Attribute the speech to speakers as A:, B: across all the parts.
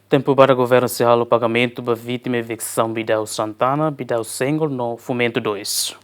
A: Tempo para o governo encerrar o pagamento da vítima de evicção Bidau Santana, Bidau Sengol no Fomento 2.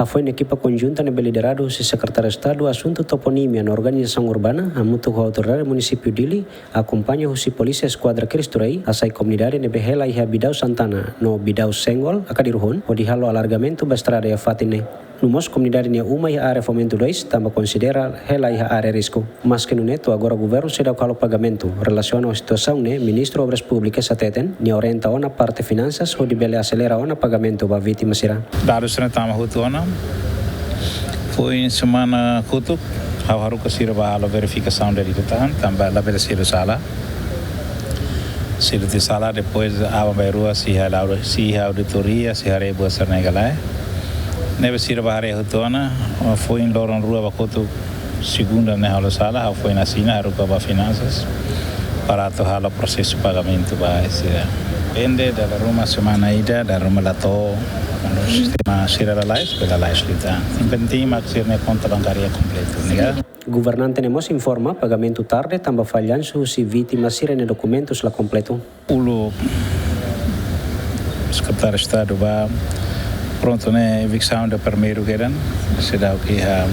B: Foi na equipa conjunta liderado se secretário de Estado assunto toponímia na organização urbana, a muito a autoridade do município Dili, acompanha o polícia esquadra Cristo Rei, a sai comunidade de Behela e a Bidau Santana, no Bidau Sengol, a Cadirhon, o de halo alargamento da estrada e a Fatine. No nosso comunidade ne uma e a área Fomento 2, também considera ela e a área risco. Mas que no neto, agora o governo se dá o pagamento. Relaciona a situação, né? Ministro Obras Públicas ateten, ne orienta a parte finanças, ou de bele acelera a pagamento para vítima será.
C: Dados na tama hutuana. Foi em semana kutuk, haru kasira ba a verificação da ditahan, também lá pela sala. Sila de sala depois a rua se a auditoria, se a reboa sernegalai. Neve sira bahare hutona, foi em Loron Rua Bacoto segunda na aula sala, foi na Sina, Rupa ba Finanças, para atuar o processo de pagamento ba sira. Depende da Roma semana ida, da Roma lato, no sistema sira da lais, pela lais lita. Impentim a sira ne conta bancária completo, nega.
B: Governante nemos informa pagamento tarde, também falhanço se vítima sira ne documentos lá completo.
C: Ulo secretário de Estado ba pronto, né? Evicção do primeiro que se dá aqui a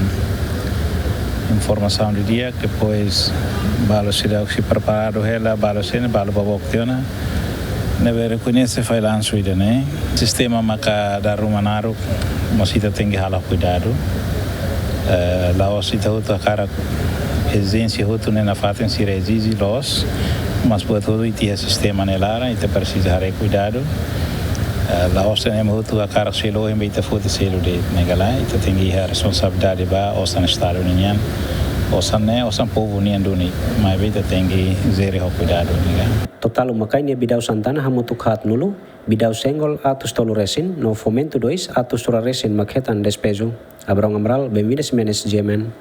C: informação do dia, depois balo se dá que se preparado ela, balo se balo para boctiona, né? Reconhece falhanço ainda, né? Sistema maca da Romanaro, mas ainda tem que halar cuidado. Lá o sítio outro cara exigência outro né na fatem se exige los, mas por todo e tinha sistema nelara, então precisa ter cuidado. La osten é muito a cara selo em beita foto selo de negala itu tinggi a responsabilidade ba osan estado unian osan povo unian duni mas beita tinggi zero cuidado nega
B: Total umakainya Bidau Santana hamutuk hat nulu Bidau Sengol atus tolu resin no Fomento 2 atus tura resin makhetan despejo Abrão Amral bem-vindos menes Jemen